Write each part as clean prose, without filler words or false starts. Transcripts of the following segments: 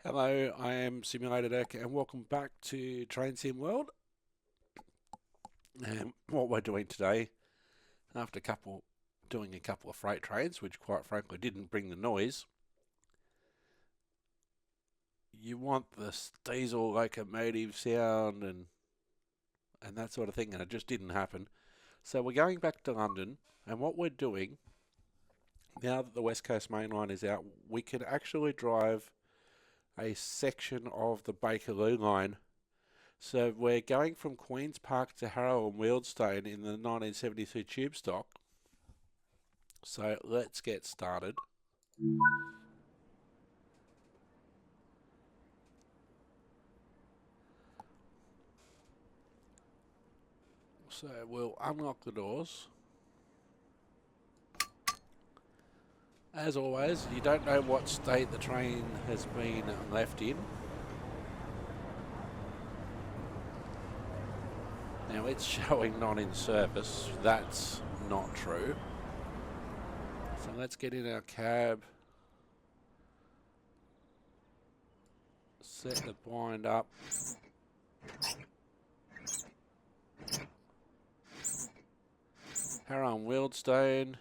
Hello, I am Simulated Ek and welcome back to Train Sim World. And what we're doing today, after doing a couple of freight trains, which quite frankly didn't bring the noise, you want this diesel locomotive sound and that sort of thing, and it just didn't happen. So we're going back to London, and what we're doing, now that the West Coast Main Line is out, we can actually drive a section of the Bakerloo line. So we're going from Queen's Park to Harrow and Wealdstone in the 1972 tube stock. So let's get started. So we'll unlock the doors. As always, you don't know what state the train has been left in. Now it's showing not in service. That's not true. So let's get in our cab. Set the blind up. Harrow and Wealdstone.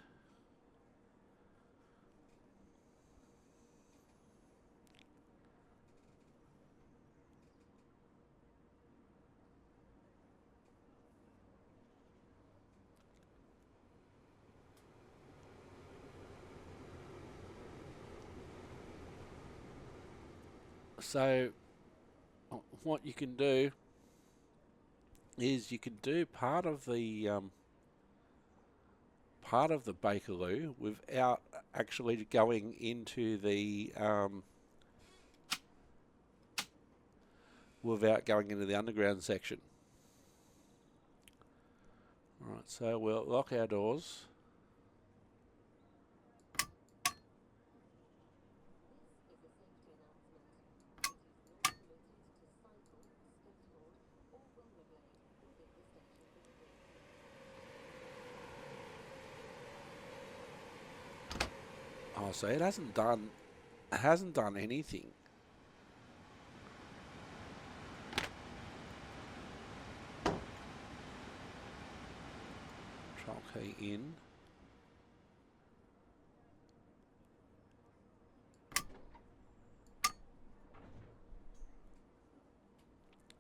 So what you can do is you can do part of the Bakerloo without actually going into the underground section. Alright, so we'll lock our doors. Oh, so it hasn't done anything. Control key in.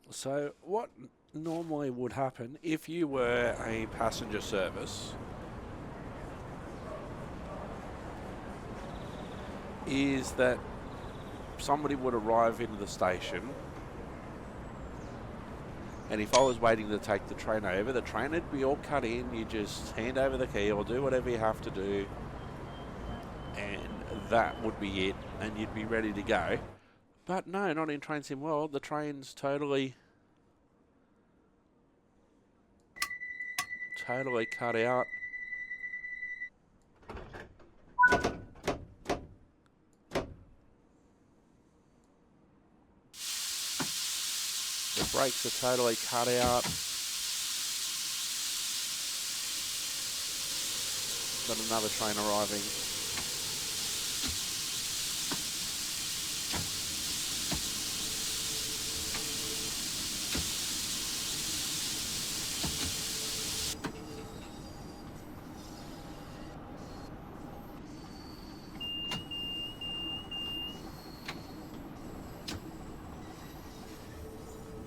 So what normally would happen if you were a passenger service is that somebody would arrive into the station, and if I was waiting to take the train over, the train would be all cut in. You just hand over the key or do whatever you have to do, and that would be it, and you'd be ready to go. But no, not in Train Sim World. The train's totally cut out. The brakes are totally cut out. Got another train arriving.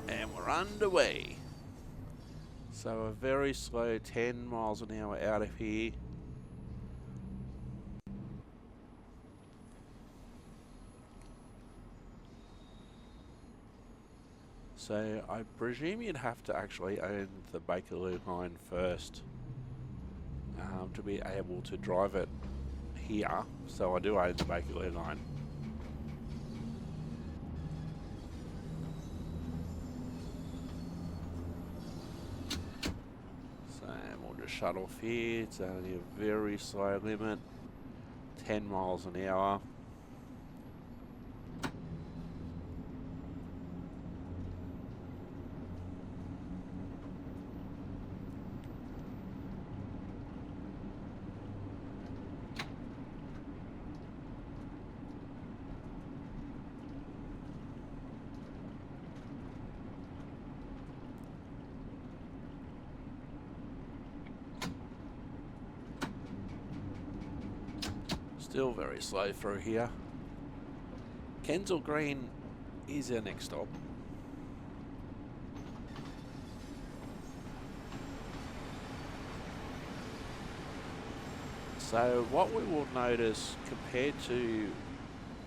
And we're underway. So a very slow 10 miles an hour out of here. So I presume you'd have to actually own the Bakerloo line first to be able to drive it here. So I do own the Bakerloo line. So we'll just shut off here. It's only a very slow limit, 10 miles an hour. Still very slow through here. Kensal Green is our next stop. So what we will notice compared to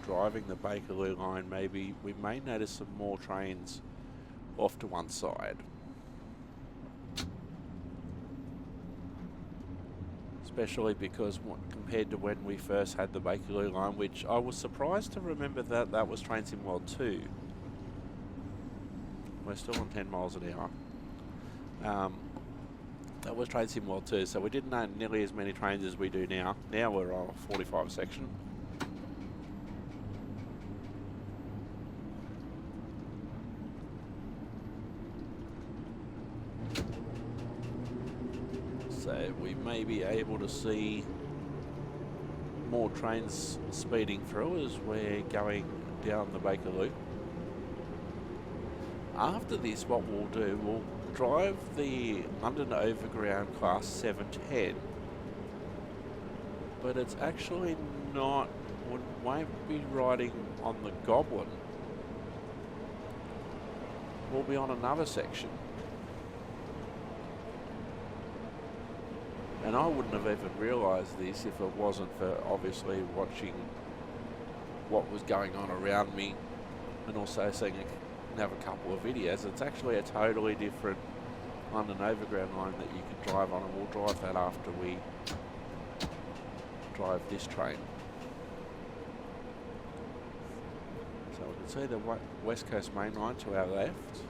driving the Bakerloo line, maybe we may notice some more trains off to one side. Especially because compared to when we first had the Bakerloo line, which I was surprised to remember that that was Train Sim World 2. We're still on 10 miles an hour. That was Train Sim World 2, so we didn't know nearly as many trains as we do now. Now we're on a 45 section. So we may be able to see more trains speeding through as we're going down the Bakerloo. After this, what we'll do, we'll drive the London Overground Class 710, but it's actually not, we won't be riding on the Goblin. We'll be on another section. And I wouldn't have even realised this if it wasn't for obviously watching what was going on around me and also seeing another couple of videos. It's actually a totally different London Overground line that you can drive on, and we'll drive that after we drive this train. So we can see the West Coast Main Line to our left.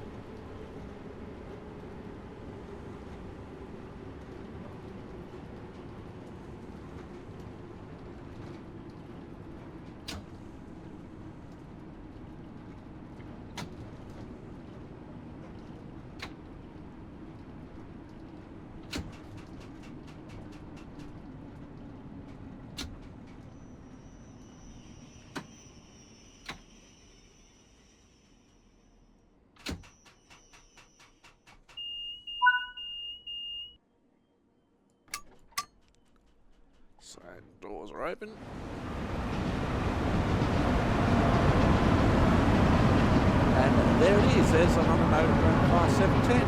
So doors are open. And there it is, there's another Underground Class 710.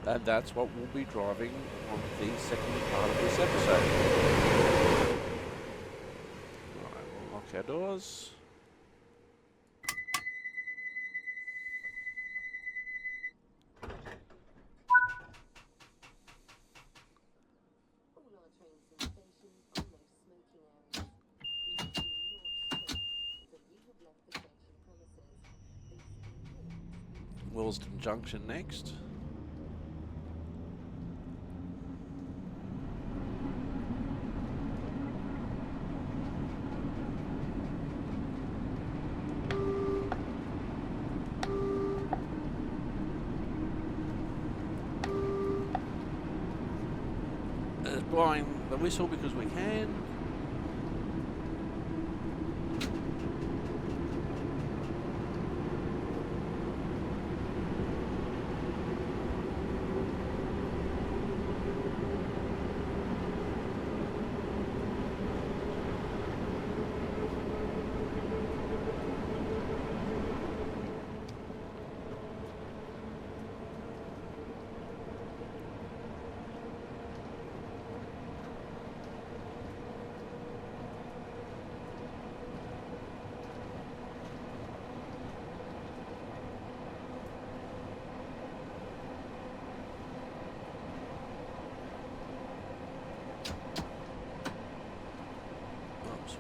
And that's what we'll be driving on the second part of this episode. Right, we'll lock our doors. Willesden Junction next. Blowing the whistle because we can.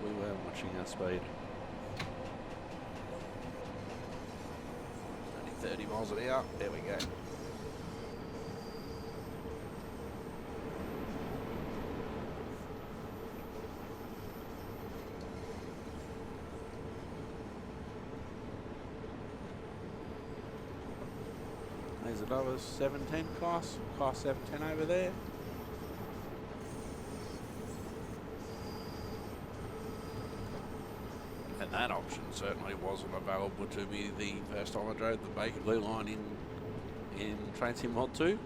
We were watching our speed. Only 30 miles an hour. There we go. There's another 710 class 710 over there. That option certainly wasn't available to me the first time I drove the Bakerloo line in Train Sim Mod 2.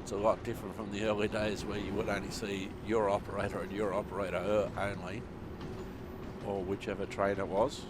It's a lot different from the early days where you would only see your operator and your operator only, or whichever train it was.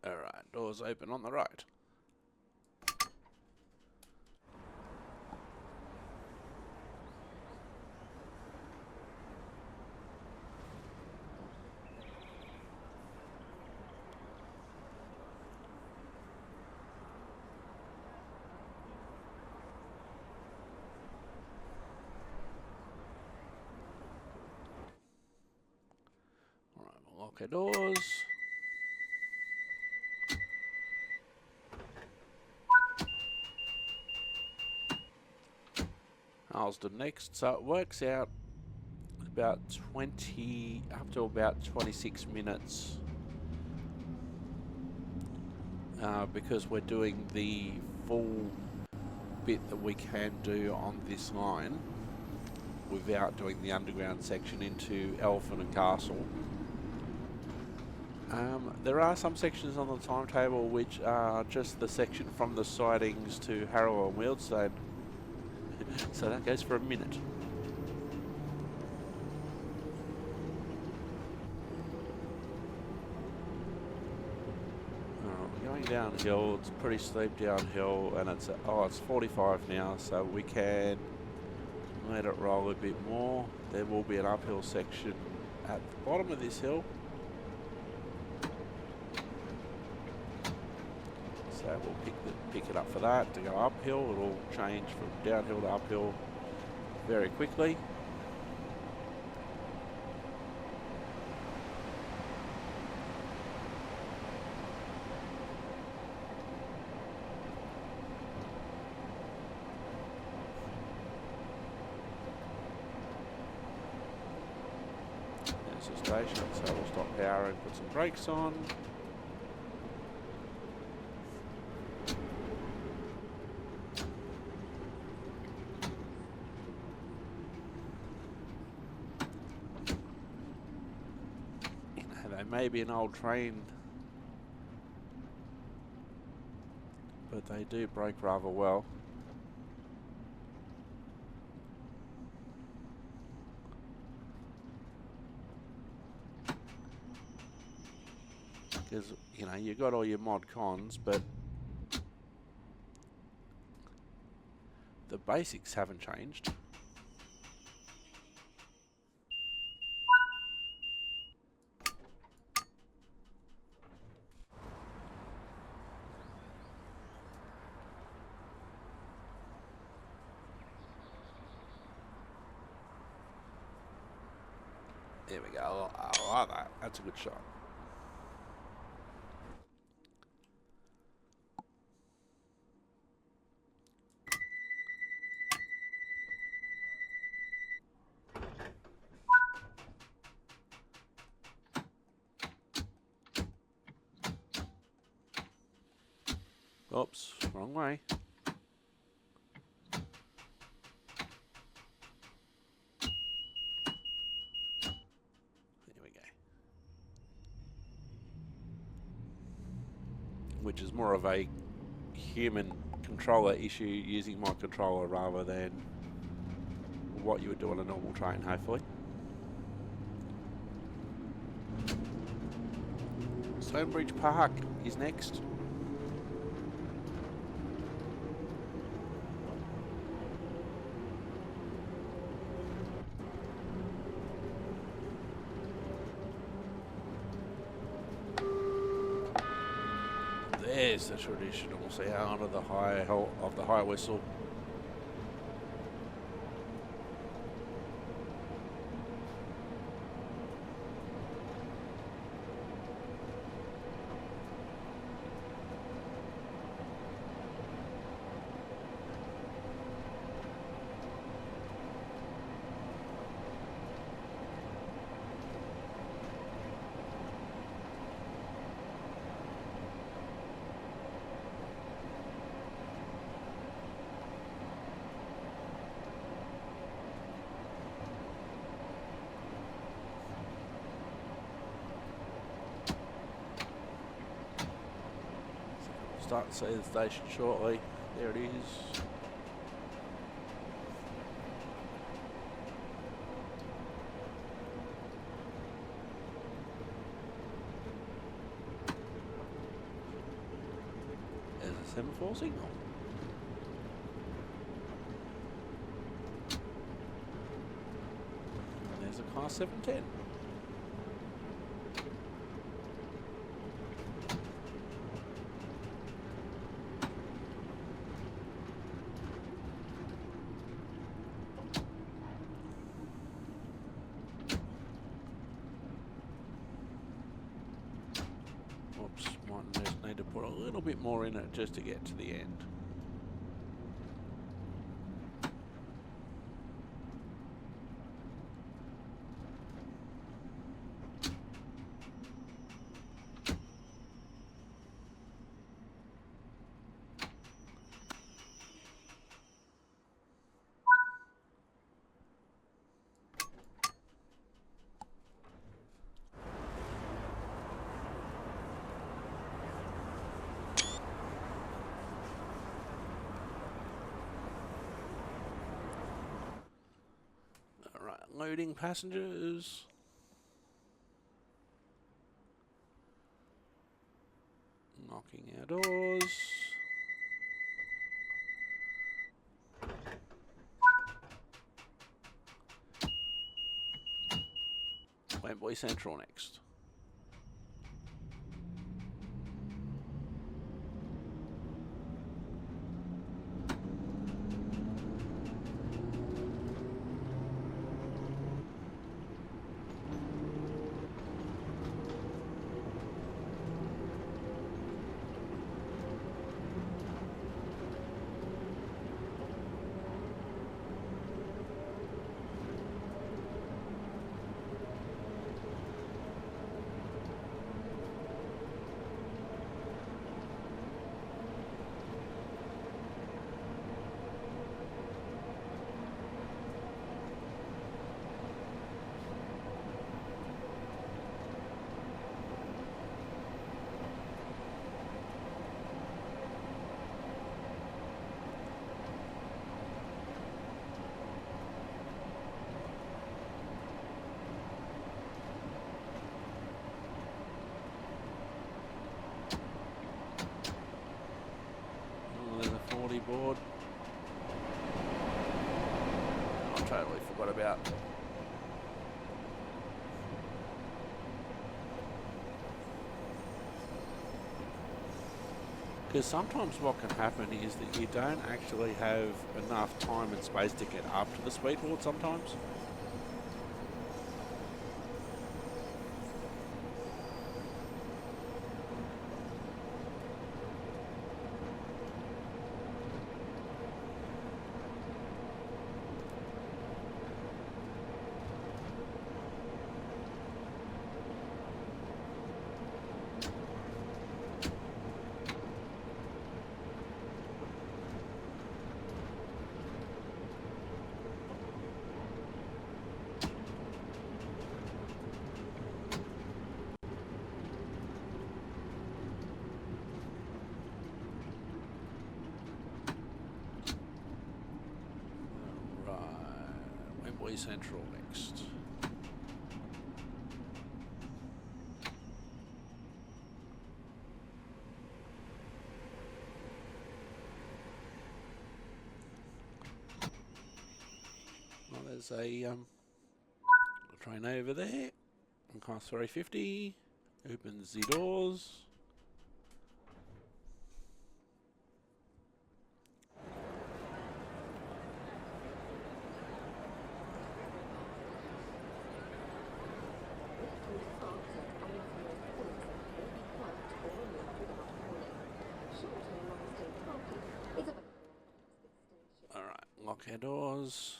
Alright, doors open on the right. Alright, we'll lock our doors. Alston next, so it works out about 20 up to about 26 minutes because we're doing the full bit that we can do on this line without doing the underground section into Elephant and Castle. There are some sections on the timetable which are just the section from the sidings to Harrow and Wealdstone. So that goes for a minute. We're going downhill. It's pretty steep downhill, and it's 45 now, so we can let it roll a bit more. There will be an uphill section at the bottom of this hill. So we'll pick it up for that to go uphill. It'll change from downhill to uphill very quickly. There's the station, so we'll stop power and put some brakes on. Maybe an old train, but they do brake rather well. Because, you know, you got all your mod cons, but the basics haven't changed. There we go. I like that. That's a good shot. Oops, wrong way. Which is more of a human controller issue using my controller rather than what you would do on a normal train, hopefully. Stonebridge Park is next. There's the traditional sound of the high whistle. Start to see the station shortly. There it is. There's a semaphore signal. And there's a class 710. Oops, might just need to put a little bit more in it just to get to the end. Loading passengers. Knocking our doors. Wembley Central next. Board. I totally forgot about. Because sometimes what can happen is that you don't actually have enough time and space to get up to the speedboard sometimes. Central next. Well, there's a train over there on class 350. Opens the doors. Lock our doors.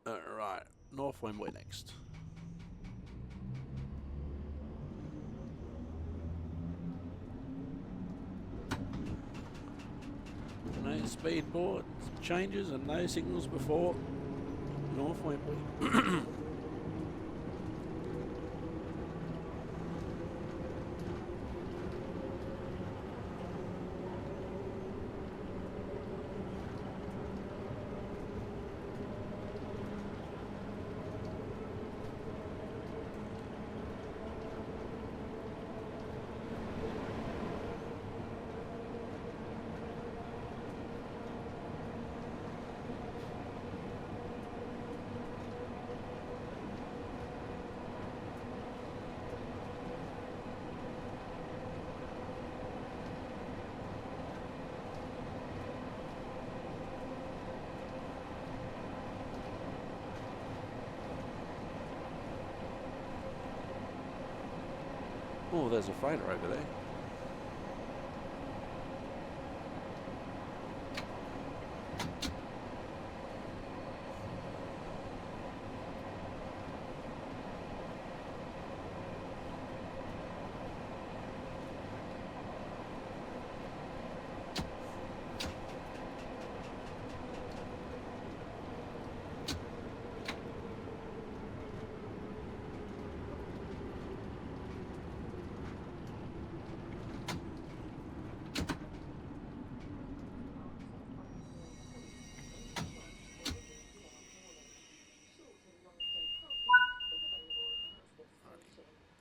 Alright, North Wembley next. speed board changes and no signals before North Wembley. Oh, there's a freighter over there.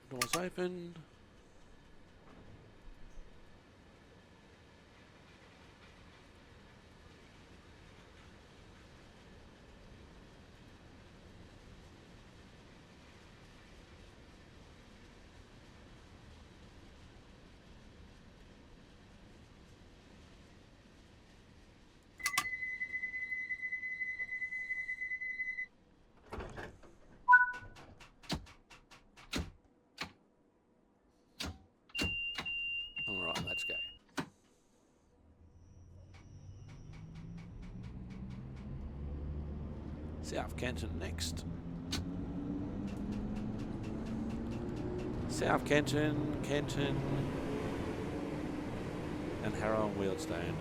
Doors open. Alright, let's go. South Kenton next. South Kenton, Kenton, and Harrow and Wealdstone.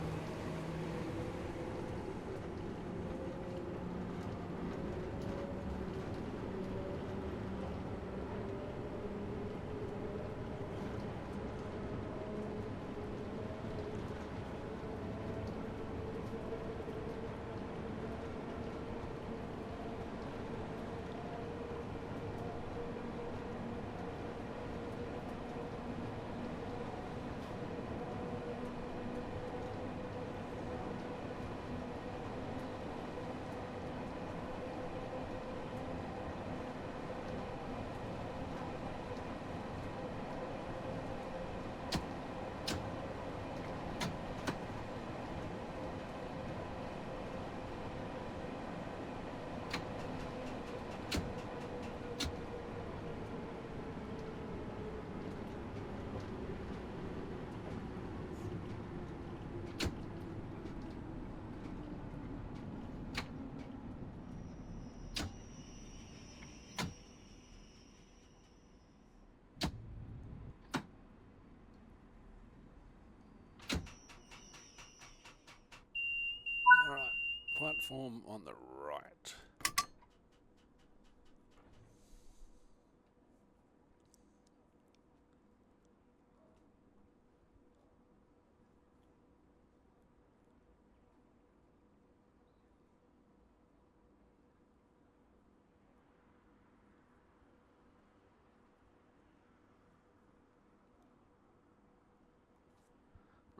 Alright, platform on the right.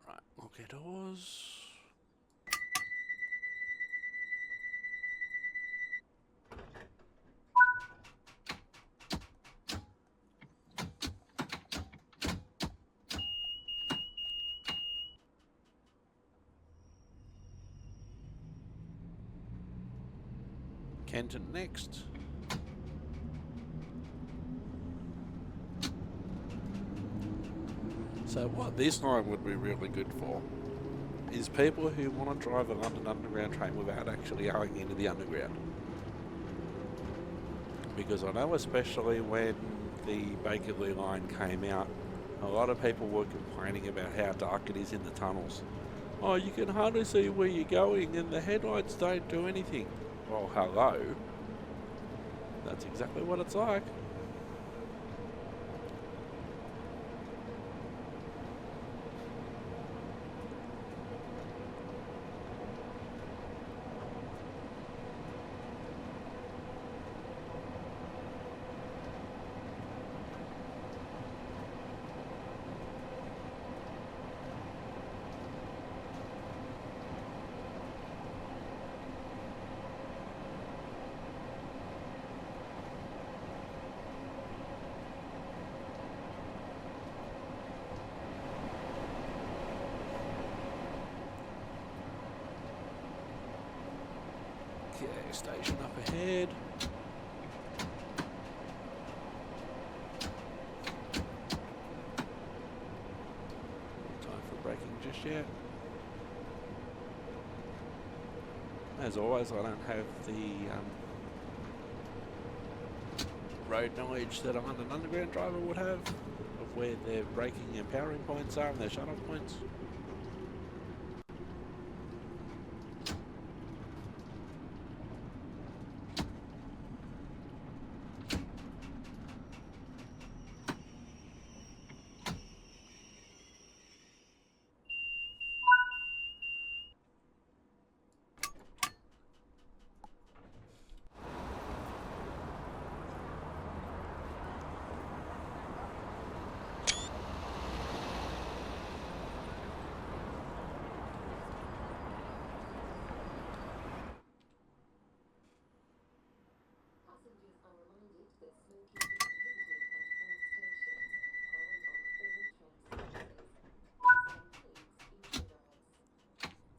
Right, okay, doors. Kenton next. So what this line would be really good for is people who want to drive a London Underground train without actually going into the Underground. Because I know especially when the Bakerloo line came out, a lot of people were complaining about how dark it is in the tunnels. Oh, you can hardly see where you're going and the headlights don't do anything. Well, hello. That's exactly what it's like. Okay, station up ahead. Time for braking just yet. As always, I don't have the road knowledge that a London Underground driver would have of where their braking and powering points are and their shut-off points.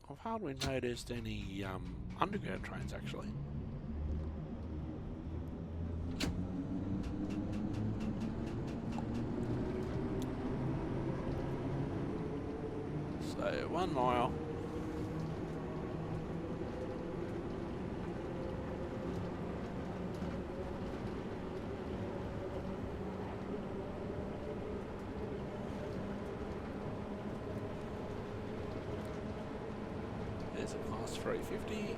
I've hardly noticed any underground trains actually. So 1 mile. There's a class 350.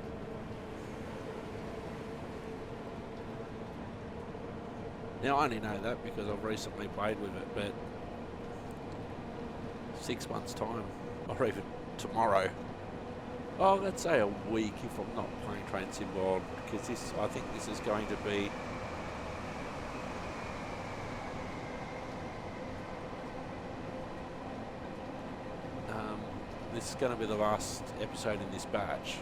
Now I only know that because I've recently played with it, but 6 months time, or even tomorrow. Oh, let's say a week if I'm not playing Train Sim World, because I think this is going to be the last episode in this batch.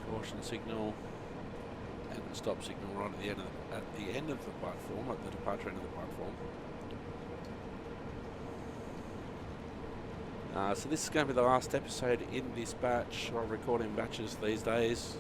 Caution signal and a stop signal right at the end of the platform, at the departure end of the platform. So this is going to be the last episode in this batch. I record in batches these days.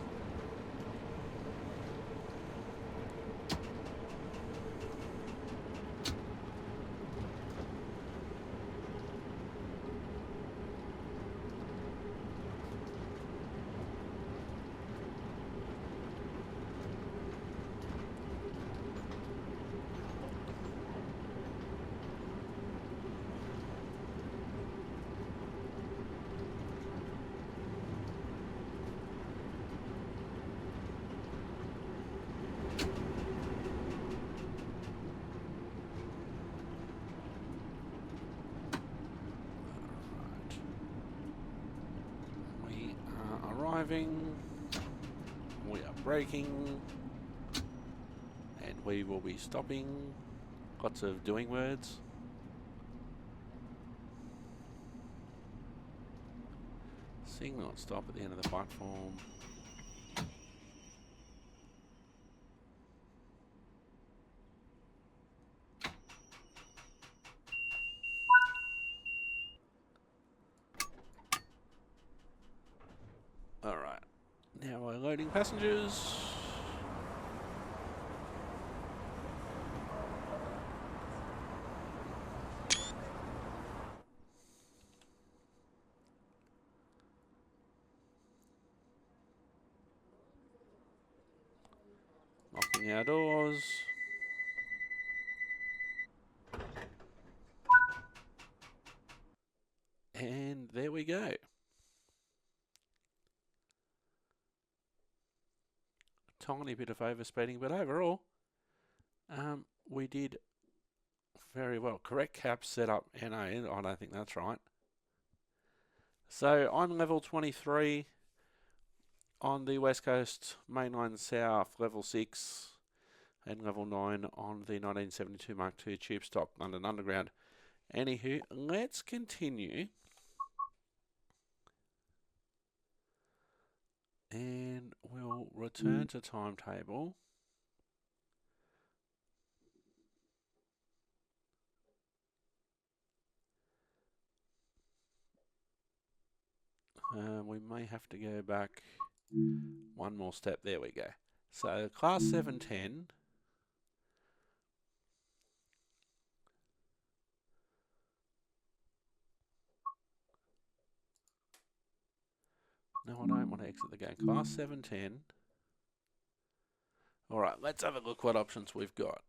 We are braking, and we will be stopping. Lots of doing words. Signal stop at the end of the platform. Alright, now we're loading passengers. Locking our doors. And there we go. Tiny bit of overspeeding, but overall, we did very well. Correct cap setup NA. I don't think that's right. So I'm level 23 on the West Coast, Mainline South, level 6, and level 9 on the 1972 Mark II tube stock London Underground. Anywho, let's continue. And we'll return to timetable. We may have to go back one more step. There we go. So class 710. No, I don't want to exit the game. Class 710. Alright, let's have a look what options we've got.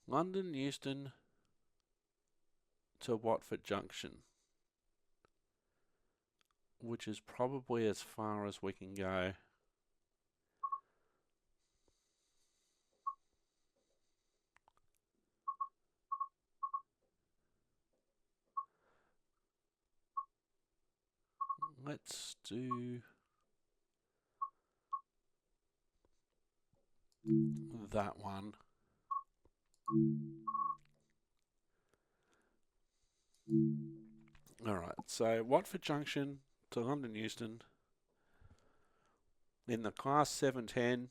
London, Euston to Watford Junction, which is probably as far as we can go. Let's do that one. Alright, so Watford Junction to London Euston in the class 710.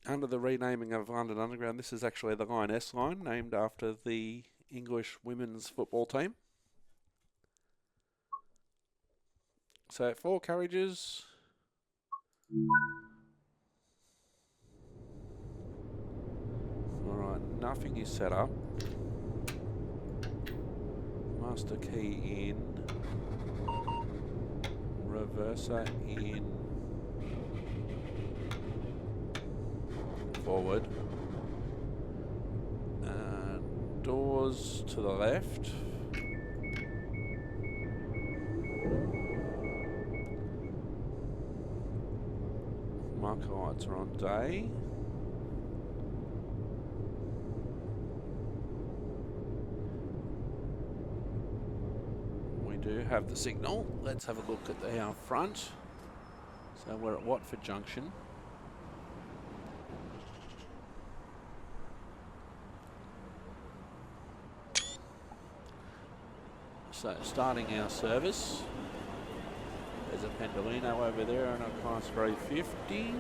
Under the renaming of London Underground, this is actually the Line S line, named after the English women's football team. So 4 carriages. Alright, nothing is set up. Master key in. Reverser in. Forward. Doors to the left. Marker lights are on day. We do have the signal. Let's have a look at our front. So we're at Watford Junction. So starting our service. There's a Pendolino over there and a class 350.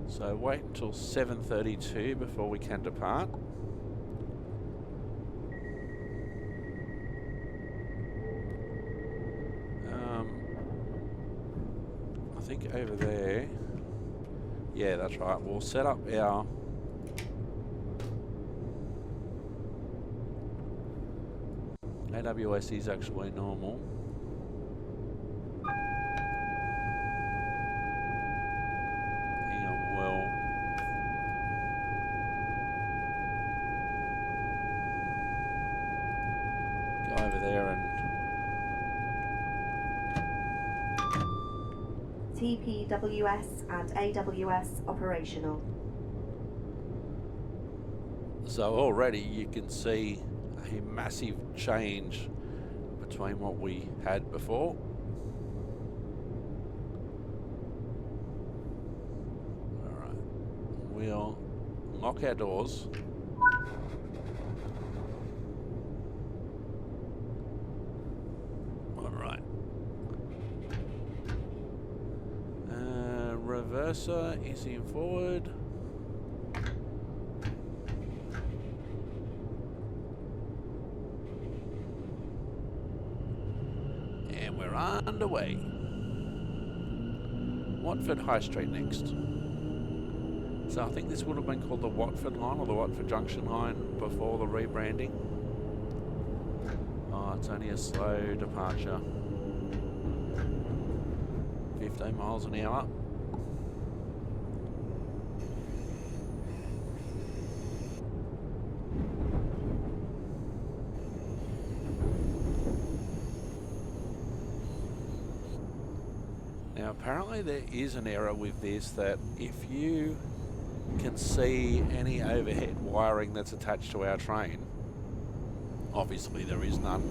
So wait until 7:32 before we can depart. I think over there. Yeah, that's right. We'll set up our AWS is actually normal. Hang on, well. Go over there and TPWS and AWS operational. so already you can see a massive change between what we had before. Alright, we'll lock our doors. Alright. Reverser is in forward. Underway. Watford High Street next. So I think this would have been called the Watford line or the Watford Junction line before the rebranding. It's only a slow departure. 15 miles an hour. Now apparently there is an error with this, that if you can see any overhead wiring that's attached to our train, obviously there is none.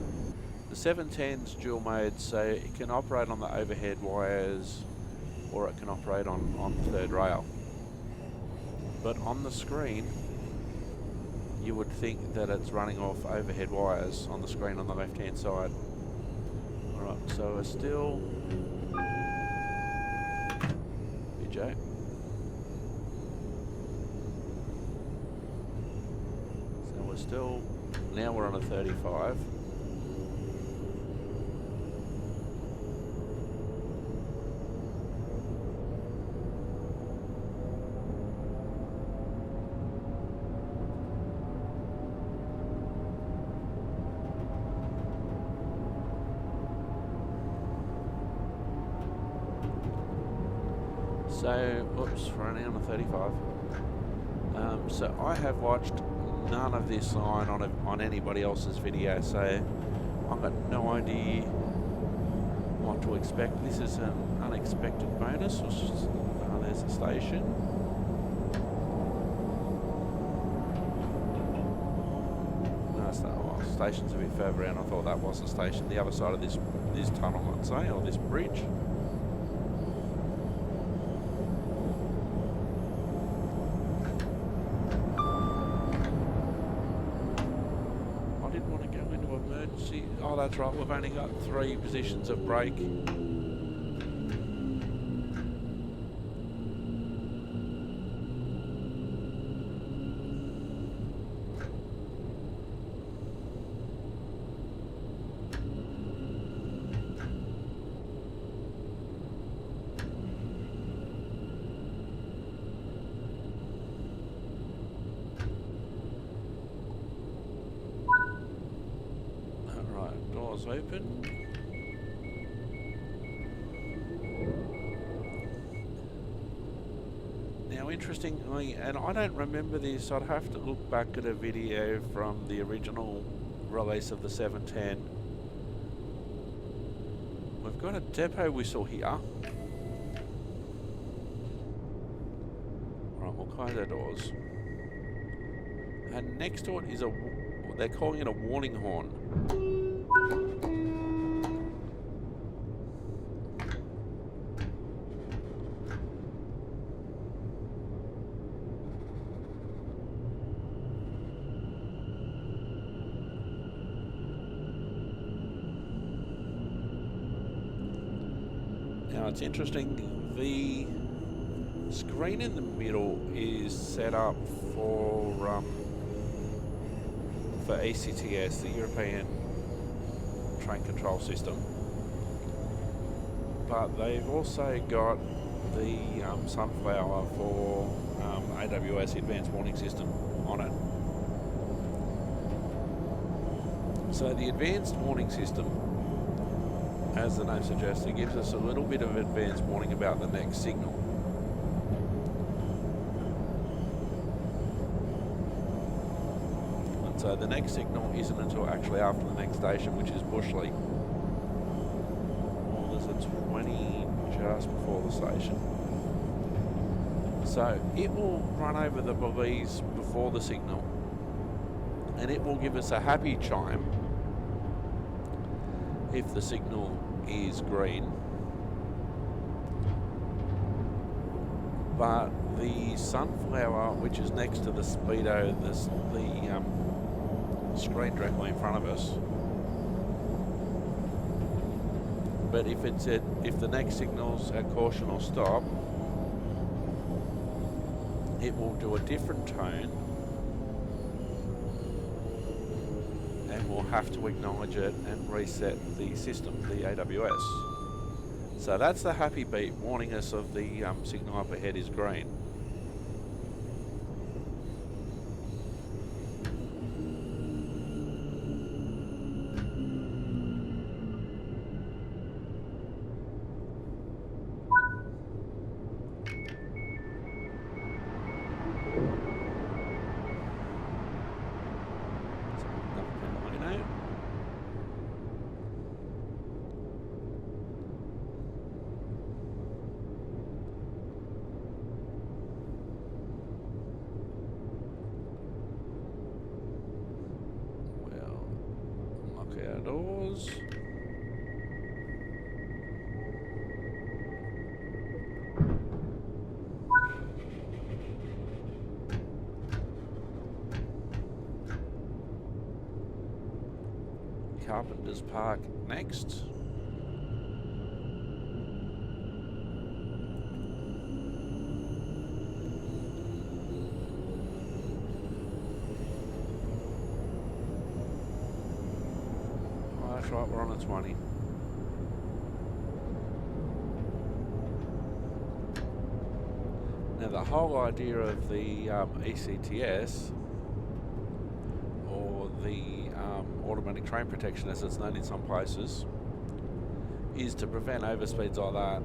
The 710's dual mode, so it can operate on the overhead wires or it can operate on the third rail. But on the screen you would think that it's running off overhead wires on the screen on the left hand side. Alright, so we're still... BJ. So we're still... Now we're on a 35. So, whoops, we're only on a 35. So I have watched none of this line on anybody else's video, so I've got no idea what to expect. This is an unexpected bonus. There's a station. No, it's not. Well, station's a bit further out. I thought that was the station. The other side of this tunnel, I'd say, or this bridge. Oh, that's right, we've only got 3 positions of brake. Open. Now interestingly, and I don't remember this, I'd have to look back at a video from the original release of the 710. We've got a depot whistle here. Right, we'll close our doors. And next to it is they're calling it a warning horn. Now it's interesting, the screen in the middle is set up for ECTS, the European Train Control System, but they've also got the sunflower for AWS Advanced Warning System on it. So the Advanced Warning System, as the name suggests, it gives us a little bit of advanced warning about the next signal. And so the next signal isn't until actually after the next station, which is Bushley. Well, there's a 20 just before the station. So it will run over the buoys before the signal, and it will give us a happy chime if the signal is green, but the sunflower, which is next to the speedo, the screen directly in front of us, but if the next signal's a caution or stop, it will do a different tone, and we'll have to acknowledge it and reset the system, the AWS. So that's the happy beep warning us of the signal up ahead is green. doors. Carpenter's Park next. Oh, that's right, we're on a 20. Now the whole idea of the ECTS, or the automatic train protection as it's known in some places, is to prevent overspeeds like that.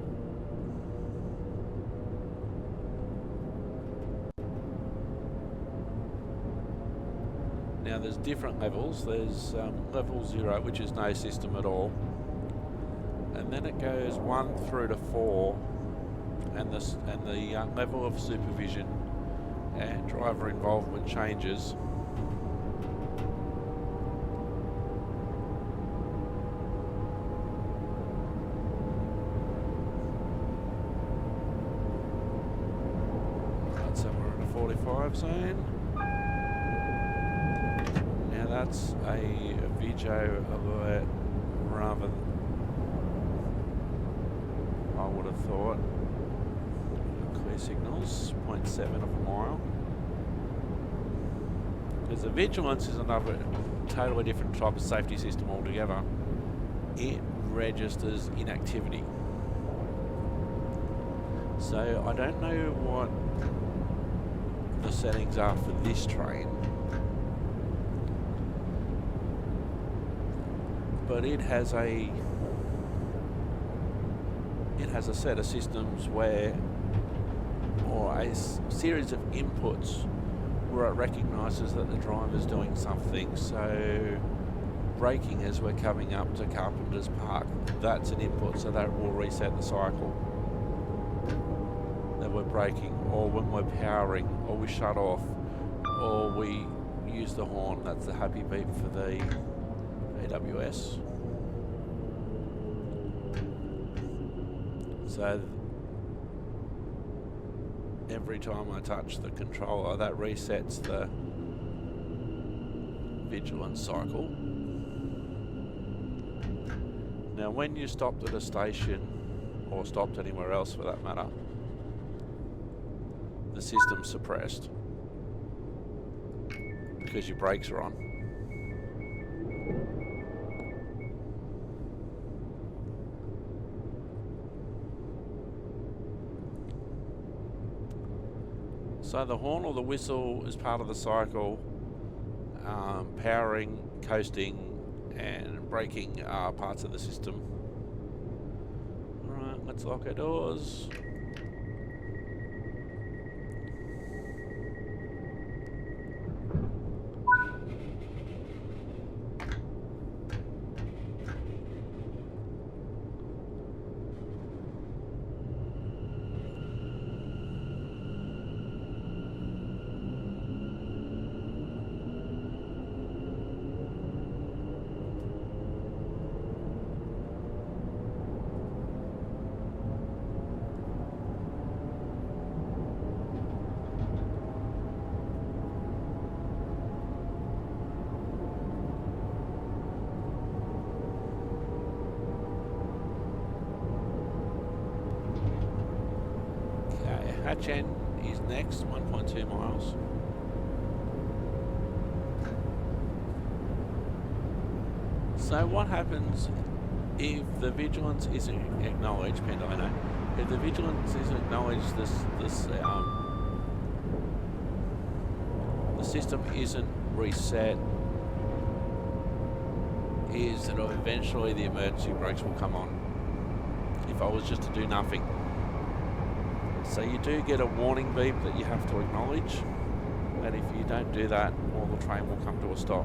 Now there's different levels. There's level 0, which is no system at all, and then it goes 1 through to 4, and the level of supervision and driver involvement changes. Right, so we're in a 45 zone. Now that's a Vigio alert rather than, I would have thought. Clear signals, 0.7 of a mile. Because the vigilance is another totally different type of safety system altogether. It registers inactivity. So I don't know what the settings are for this train, but it has a set of systems where, or a series of inputs where it recognises that the driver's doing something. So braking as we're coming up to Carpenter's Park, that's an input, so that will reset the cycle that we're braking, or when we're powering, or we shut off, or we use the horn. That's the happy beep for the AWS. So every time I touch the controller, that resets the vigilance cycle. Now when you stopped at a station, or stopped anywhere else for that matter, the system's suppressed because your brakes are on. So the horn or the whistle is part of the cycle. Powering, coasting, and braking are parts of the system. Alright, let's lock our doors. Hatch End is next, 1.2 miles. So what happens if the vigilance isn't acknowledged, Pendino? If the vigilance isn't acknowledged, the system isn't reset, is that eventually the emergency brakes will come on if I was just to do nothing. So you do get a warning beep that you have to acknowledge, and if you don't do that, well, the train will come to a stop.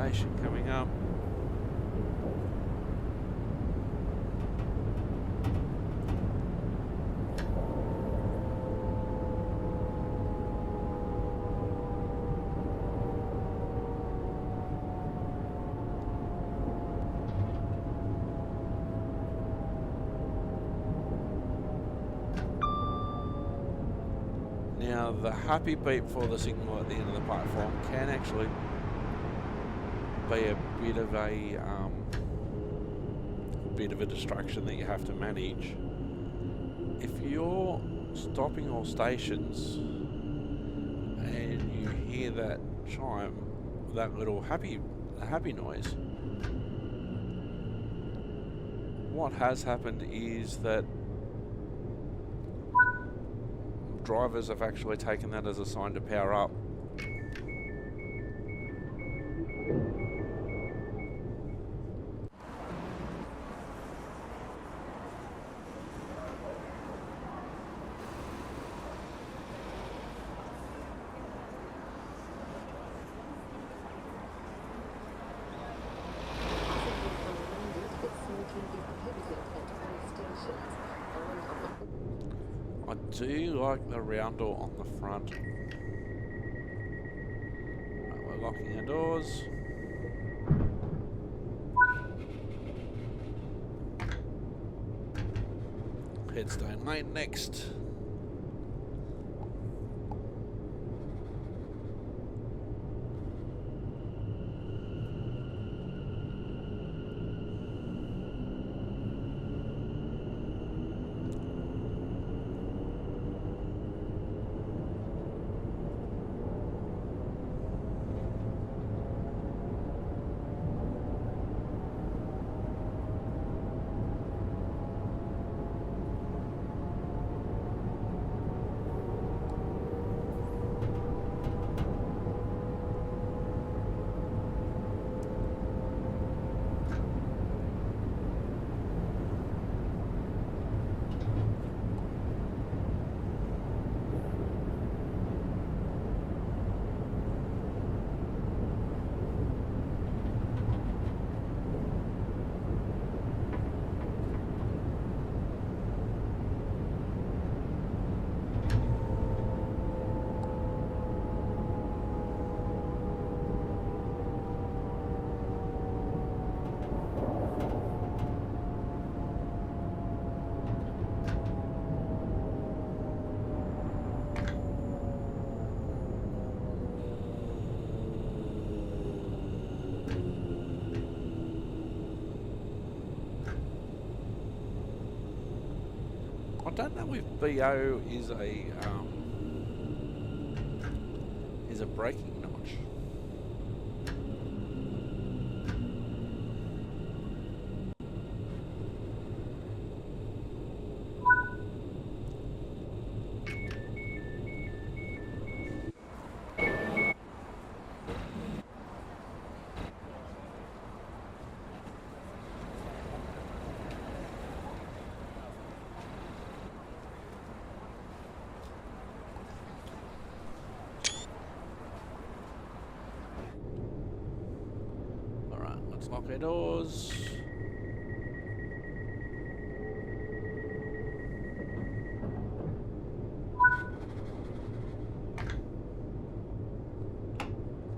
station coming up. Now the happy beep for the signal at the end of the platform can actually be a bit of a distraction that you have to manage. If you're stopping all stations and you hear that chime, that little happy noise, what has happened is that drivers have actually taken that as a sign to power up. I do like the roundel on the front. Right, we're locking our doors. Headstone Lane next. I don't know if BO is a braking notch. Let's lock our doors.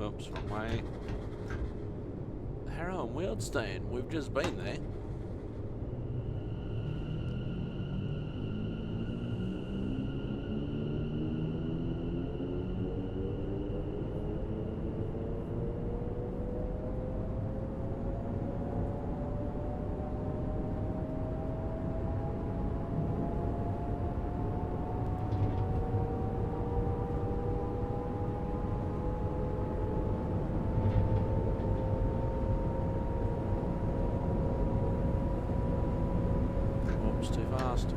Oops, wrong way. Harrow and Wealdstone, we've just been there. Too fast.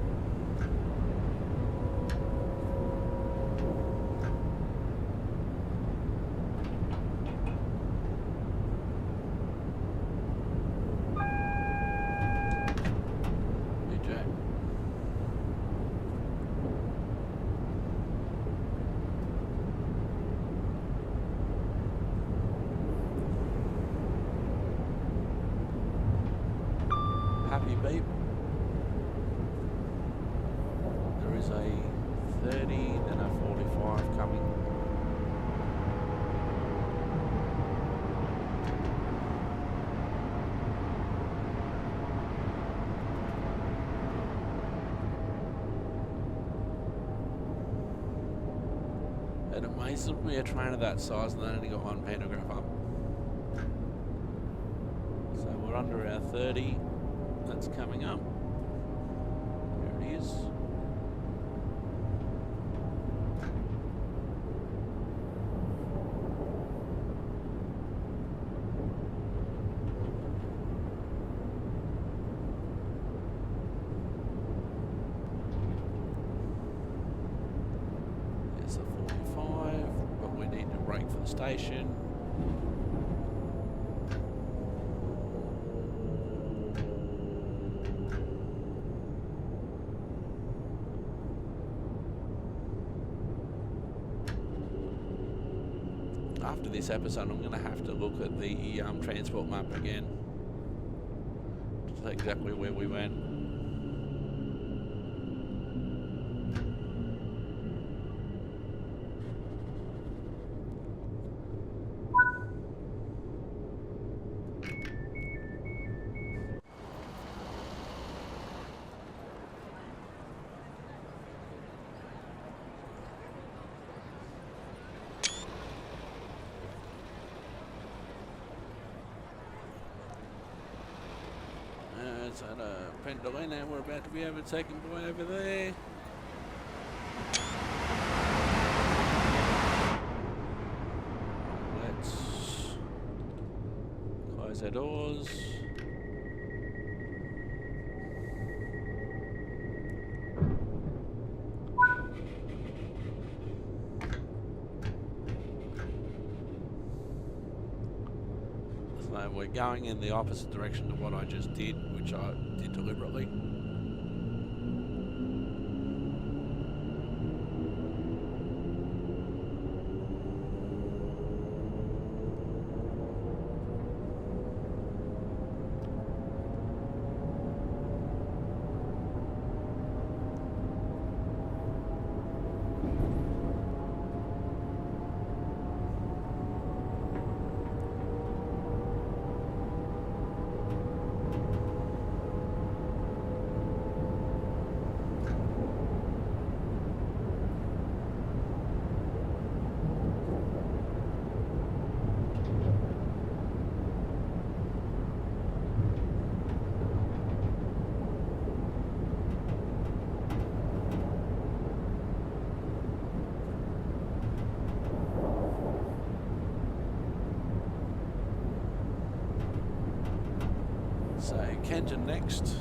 happy beep. There is a 30, then a 45 coming. It amazes me a train of that size and they only got one pantograph up. So we're under our 30. That's coming up. There it is. There's a 45, but we need to brake for the station. After this episode, I'm going to have to look at the transport map again to see exactly where we went. It's at Pendelina. We're about to be overtaken by over there. Let's close our doors. So we're going in the opposite direction to what I just did, which I did deliberately. So Kenton next.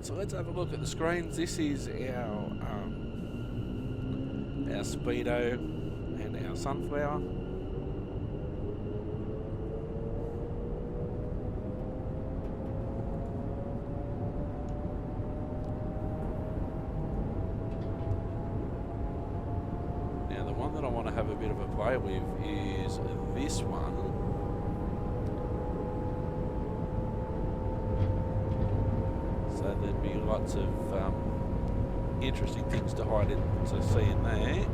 Right, so let's have a look at the screens. This is our Speedo and our Sunflower. Now the one that I want to have a bit of a play with is this one. So there'd be lots of interesting things to hide in, to see in there.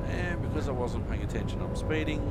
And because I wasn't paying attention, I'm speeding.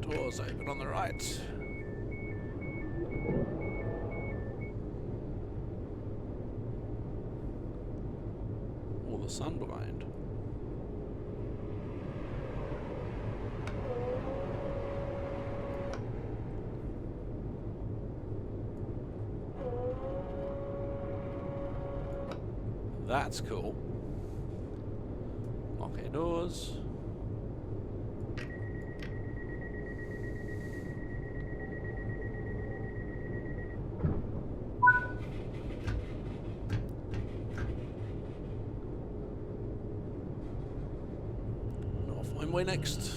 Doors open on the right. Or the sun blind. That's cool. Lock our doors. When we're next.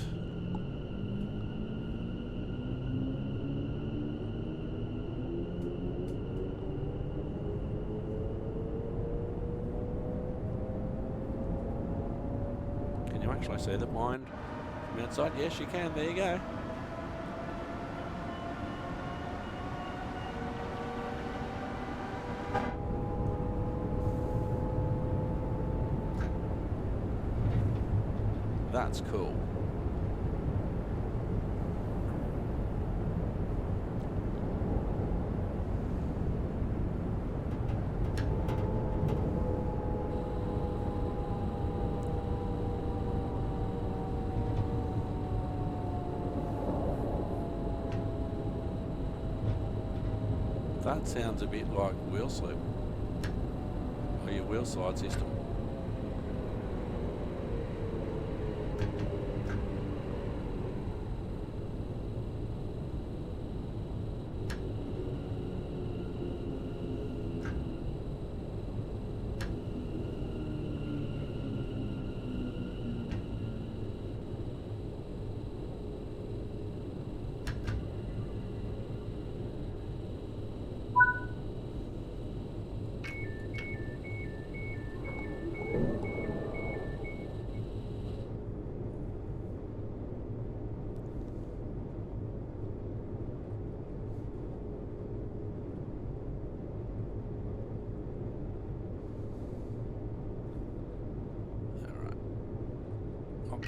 Can you actually see the blind from outside? Yes, you can. There you go. That's cool. That sounds a bit like wheel slip, or your wheel slide system.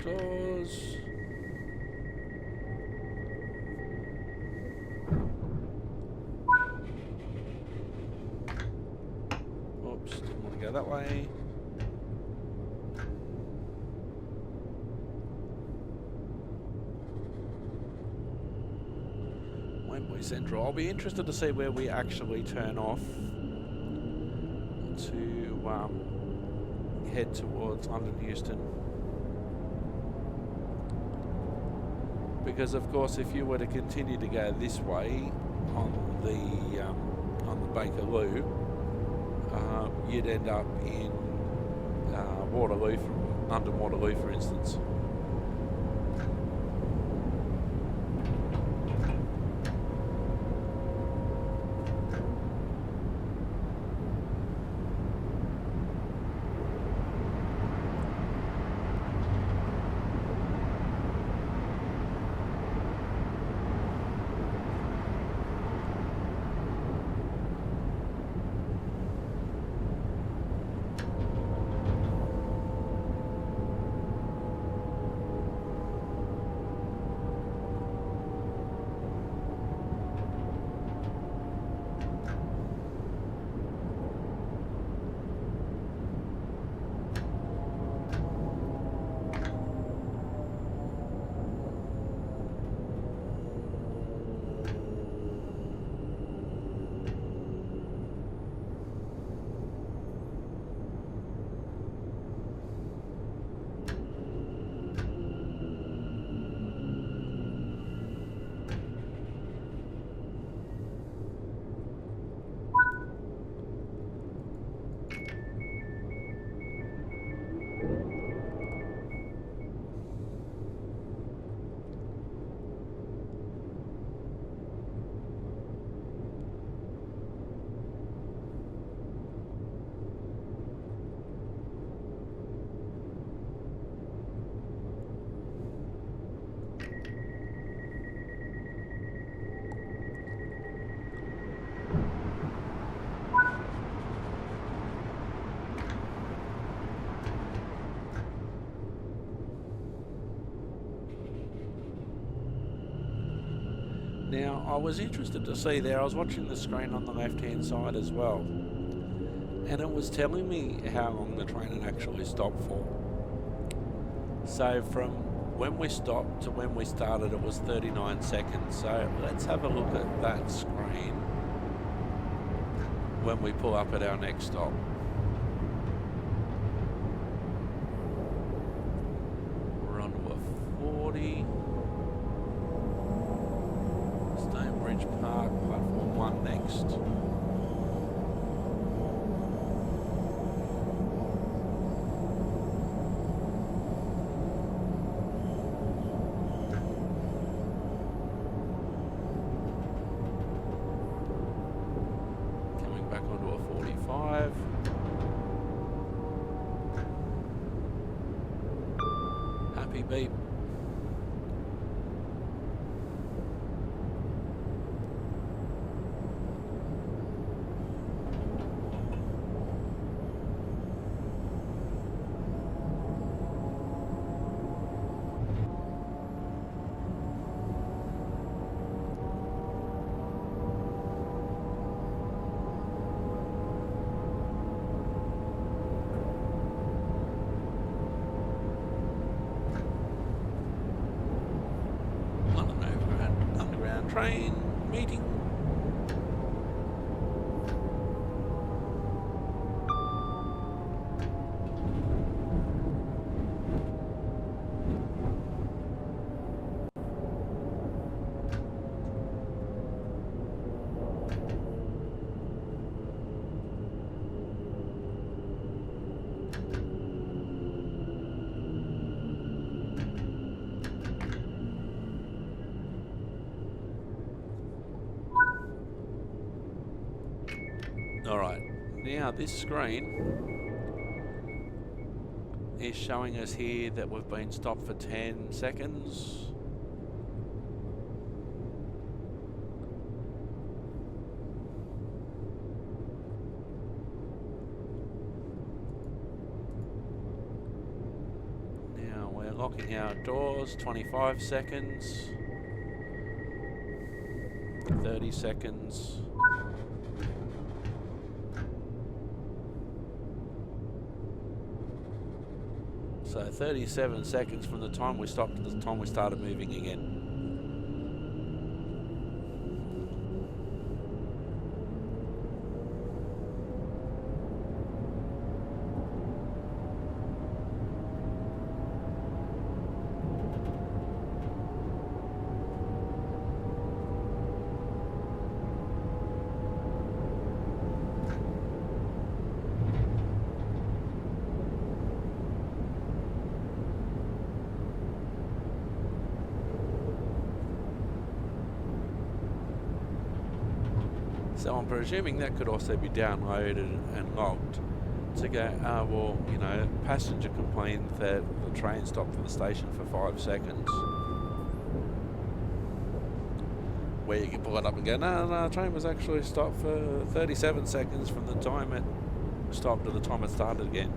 Close. Oops, didn't want to go that way. Wembley Central. I'll be interested to see where we actually turn off to head towards London Euston. Because of course, if you were to continue to go this way on the Bakerloo, you'd end up in Waterloo, London Waterloo, for instance. Now, I was interested to see there, I was watching the screen on the left-hand side as well, and it was telling me how long the train had actually stopped for. So from when we stopped to when we started, it was 39 seconds. So let's have a look at that screen when we pull up at our next stop. We're on to a 40. Stonebridge Park, platform 1 next. Coming back onto a 45. Happy beep. London Overground, Underground train meeting. Alright, now this screen is showing us here that we've been stopped for 10 seconds. Now we're locking our doors, 25 seconds, 30 seconds. So 37 seconds from the time we stopped to the time we started moving again. So I'm presuming that could also be downloaded and logged to go, well, you know, passenger complained that the train stopped at the station for 5 seconds. Where you can pull it up and go, no, the train was actually stopped for 37 seconds from the time it stopped to the time it started again.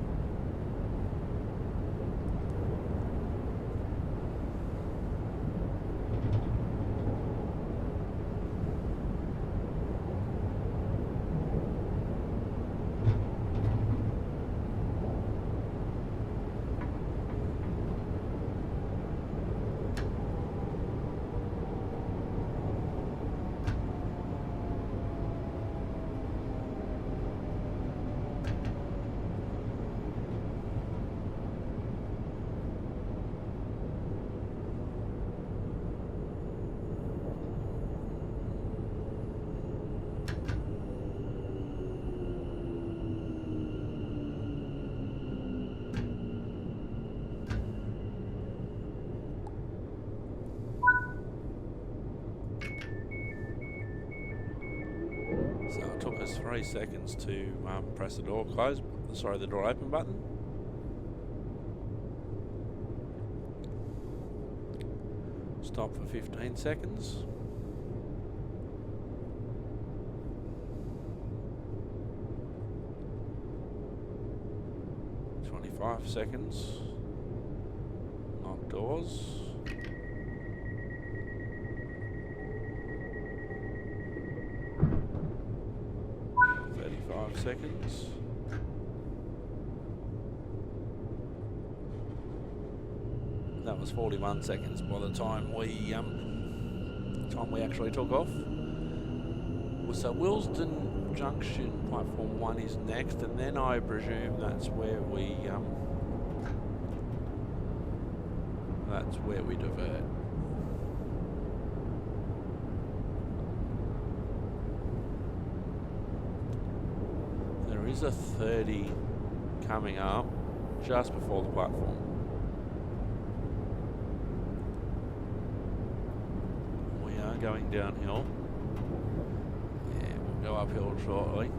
So it took us 3 seconds to press the door close, sorry, the door open button. Stop for 15 seconds. Five seconds. Lock doors. seconds. That was 41 seconds by the time we actually took off. So Willesden Junction platform 1 is next, and then I presume that's where we divert. There is a 30 coming up just before the platform. We are going downhill. Yeah, we'll go uphill shortly.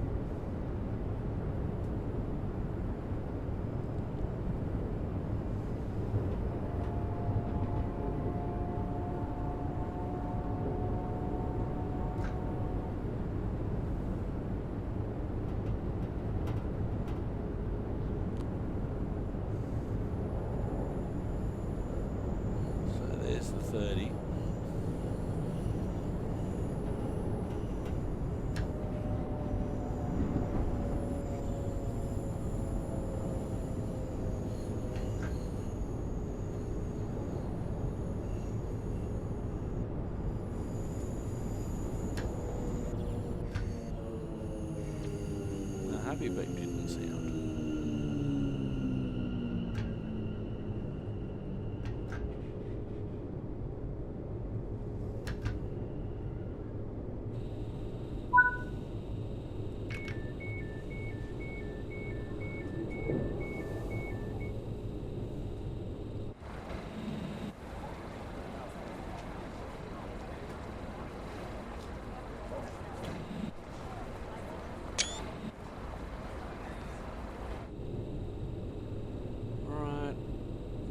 So there's the 30. Happy beep didn't sound.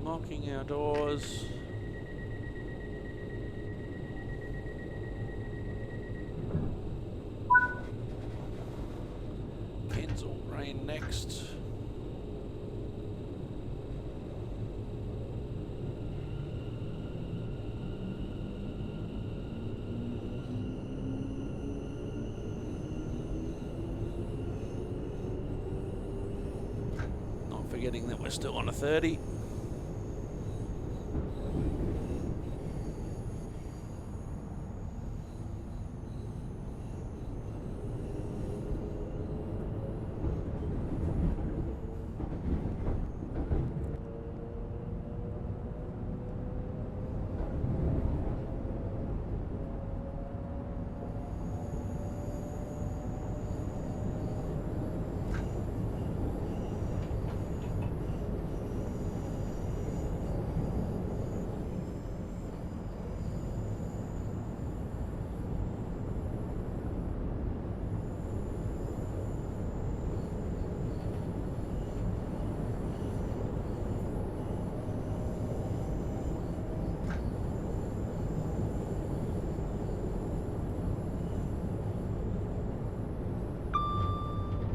Locking our doors. Kensal Rain next. Not forgetting that we're still on a 30.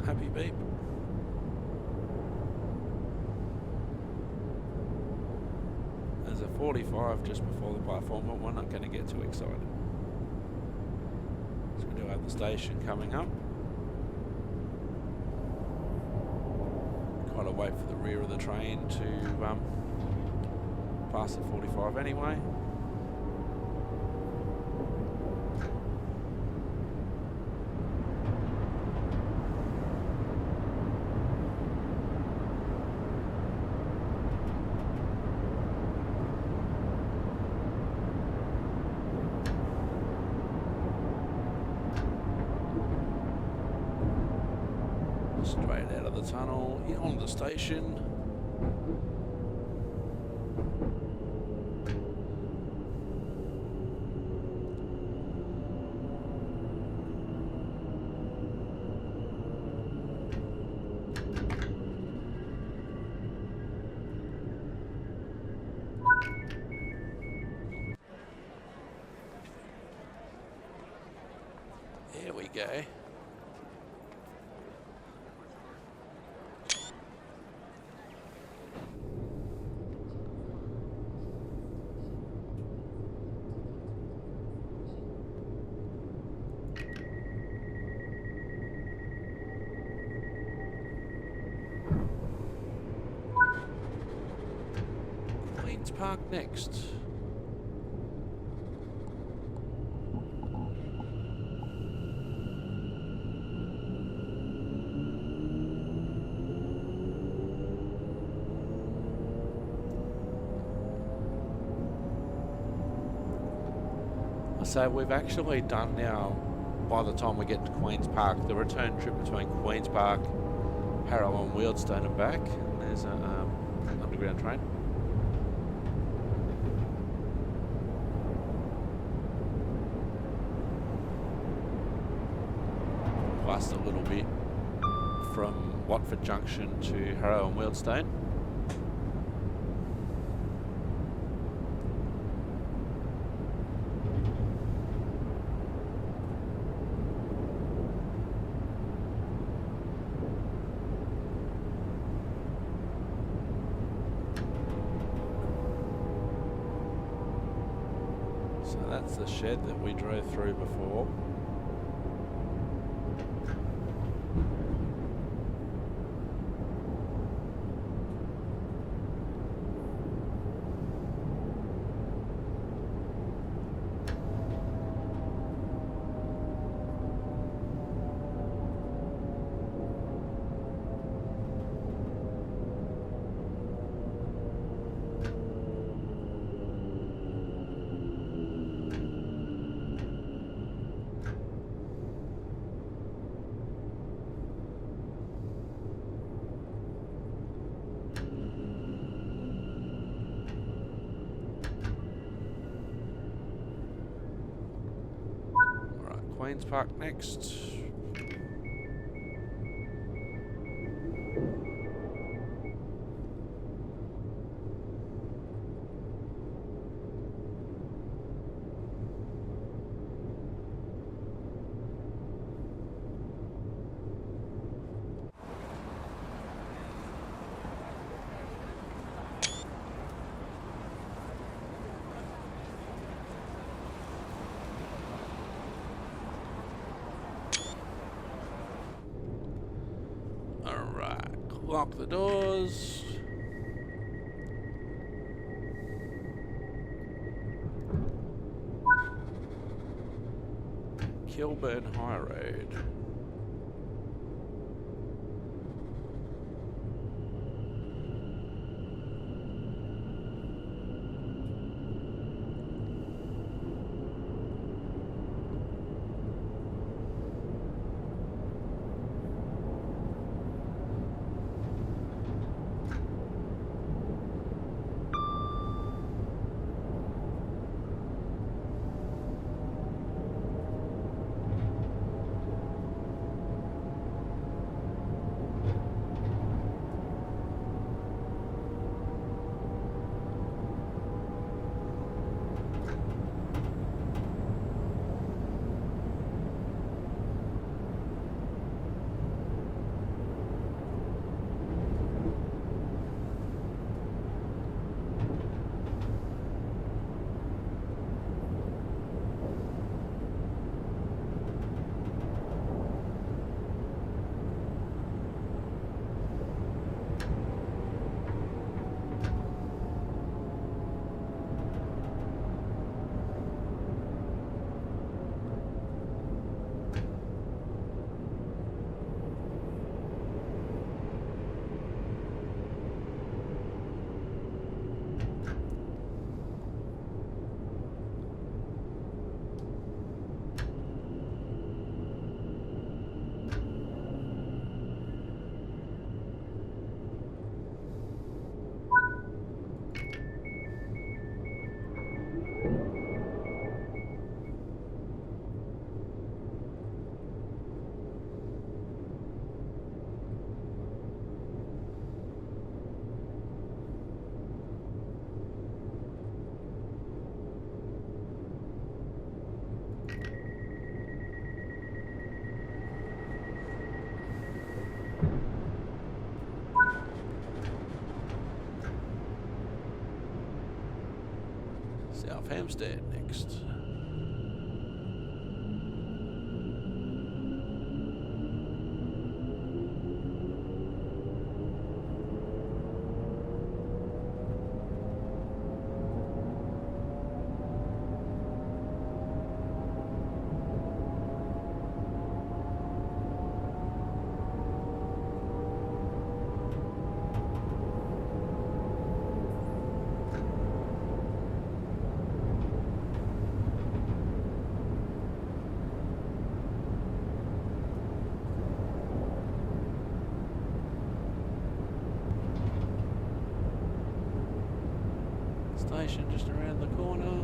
Happy beep. There's a 45 just before the platform, but we're not going to get too excited. So we do have the station coming up. Got to wait for the rear of the train to pass the 45 anyway. Straight out of the tunnel, on the station. There we go. Queen's Park next. So we've actually done now, by the time we get to Queen's Park, the return trip between Queen's Park, Harrow and Wealdstone and back. And there's an underground train. Plus a little bit from Watford Junction to Harrow and Wealdstone. So that's the shed that we drove through before. Queen's Park next. Lock the doors. Kilburn High Road. South Hampstead next. Station just around the corner.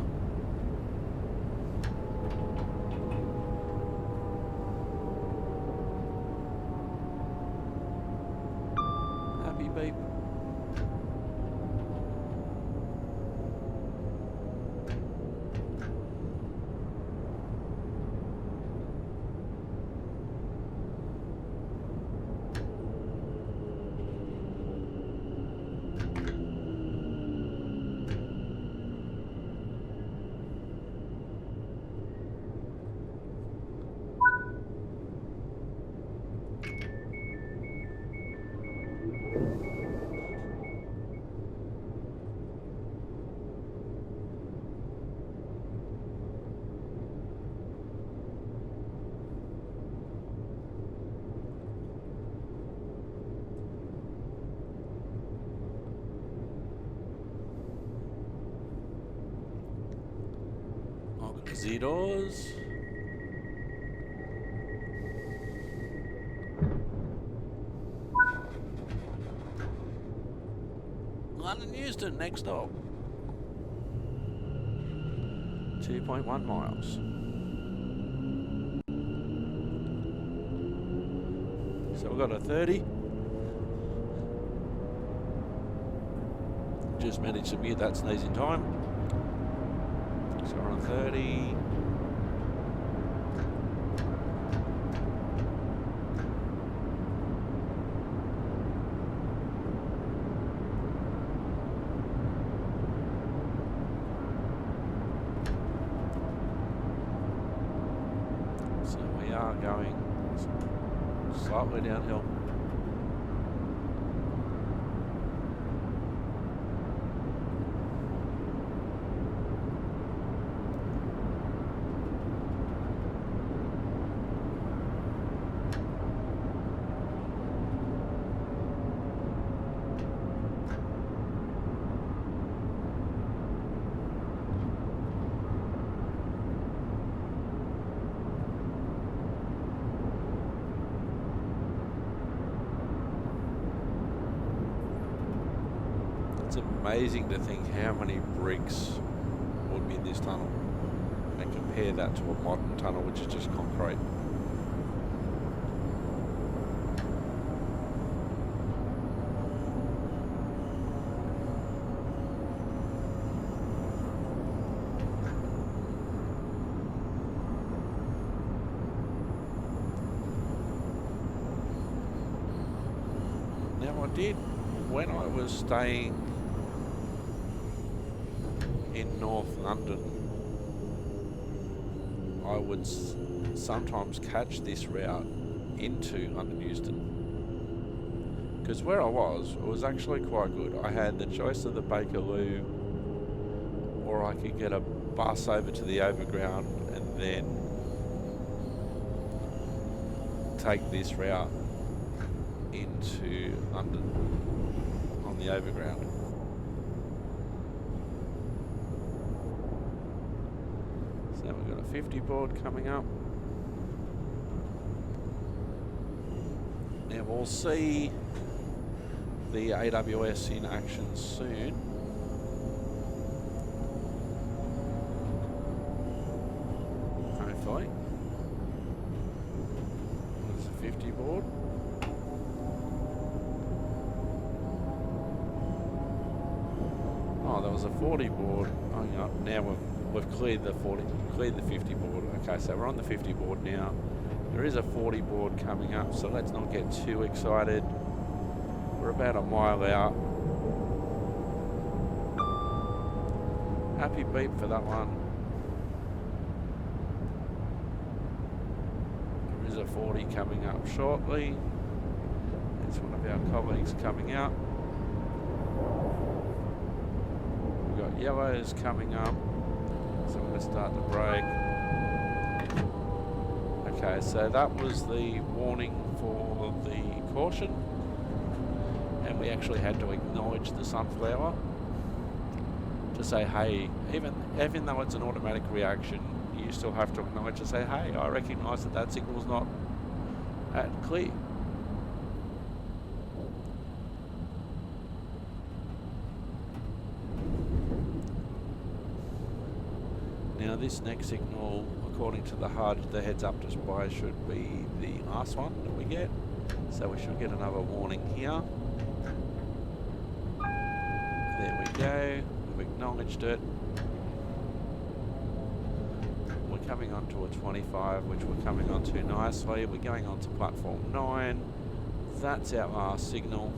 Happy beep. Z-doors. London Euston next stop. 2.1 miles. So we've got a 30. Just managed to mute that sneezing time. So we're on 30. So we are going slightly downhill. It's amazing to think how many bricks would be in this tunnel, and compare that to a modern tunnel which is just concrete. Now I did, when I was staying in North London, I would sometimes catch this route into London Euston, because where I was, it was actually quite good. I had the choice of the Bakerloo, or I could get a bus over to the Overground and then take this route into London on the Overground. So we've got a 50 board coming up. Now we'll see the AWS in action soon. Hopefully. There's a 50 board. Oh, there was a 40 board. Oh, yeah. Now we've cleared the 50 board. Okay, so we're on the 50 board now. There is a 40 board coming up, so let's not get too excited. We're about a mile out. Happy beep for that one. There is a 40 coming up shortly. There's one of our colleagues coming out. We've got yellows coming up. So we're going to start the brake. Okay, so that was the warning for the caution. And we actually had to acknowledge the sunflower to say, hey, even though it's an automatic reaction, you still have to acknowledge to say, hey, I recognise that signal's not at clear. this next signal, according to the HUD, the heads up display should be the last one that we get. So we should get another warning here. There we go, we've acknowledged it. We're coming on to a 25, which we're coming on to nicely. We're going on to platform 9. That's our last signal.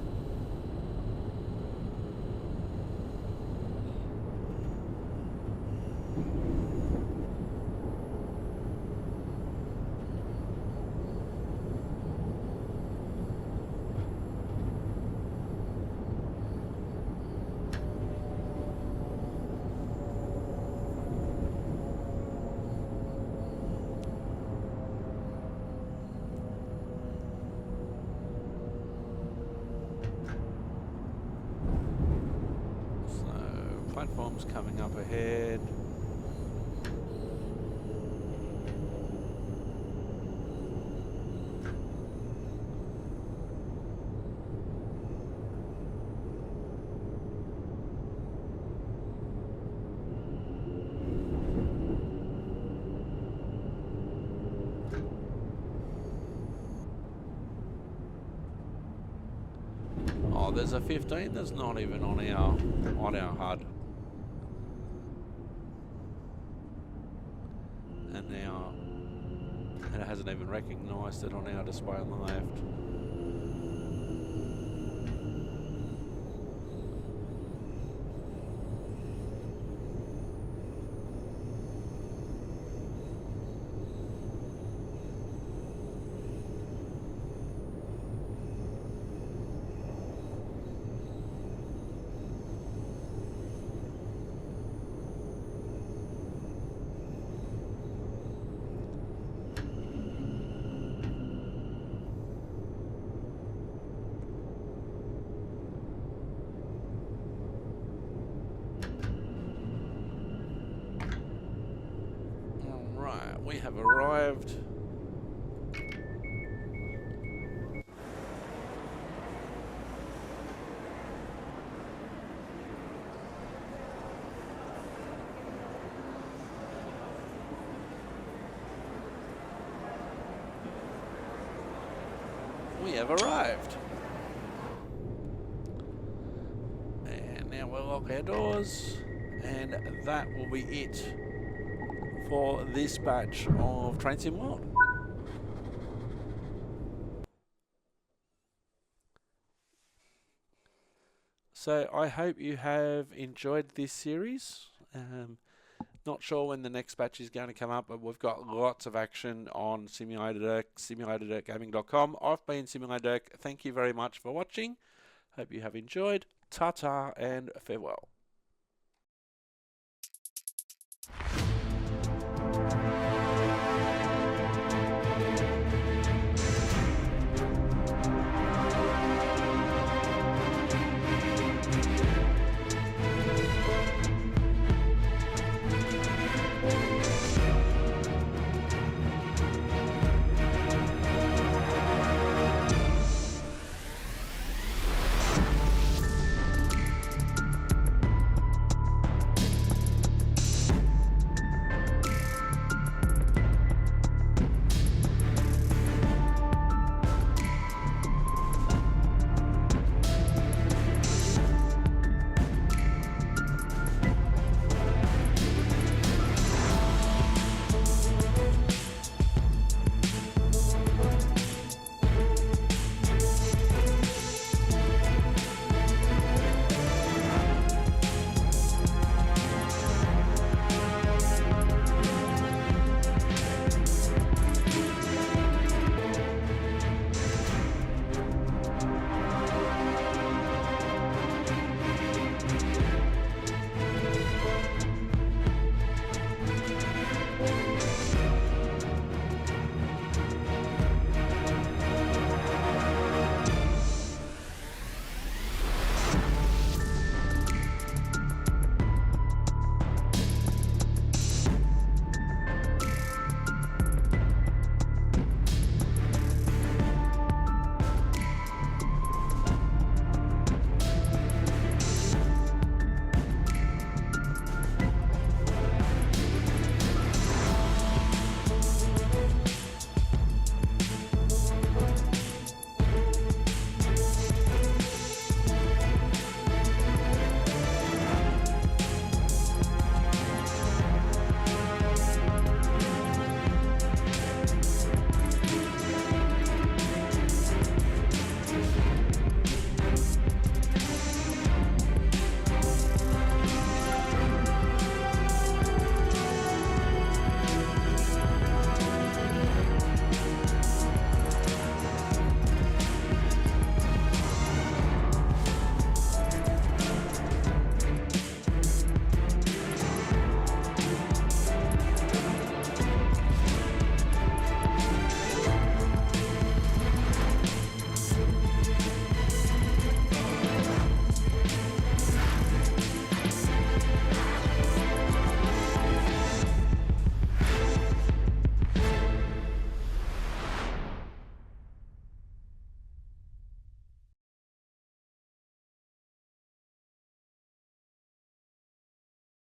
Platforms coming up ahead. Oh, there's a 15 that's not even on our HUD. And now it hasn't even recognised it on our display on the left. We have arrived. We have arrived. And now we'll lock our doors, and that will be it for this batch of Train Sim World. So I hope you have enjoyed this series. Not sure when the next batch is going to come up, but we've got lots of action on Simulator Dirk, simulatordirkgaming.com. I've been Simulator Dirk. Thank you very much for watching. Hope you have enjoyed. Ta-ta and farewell.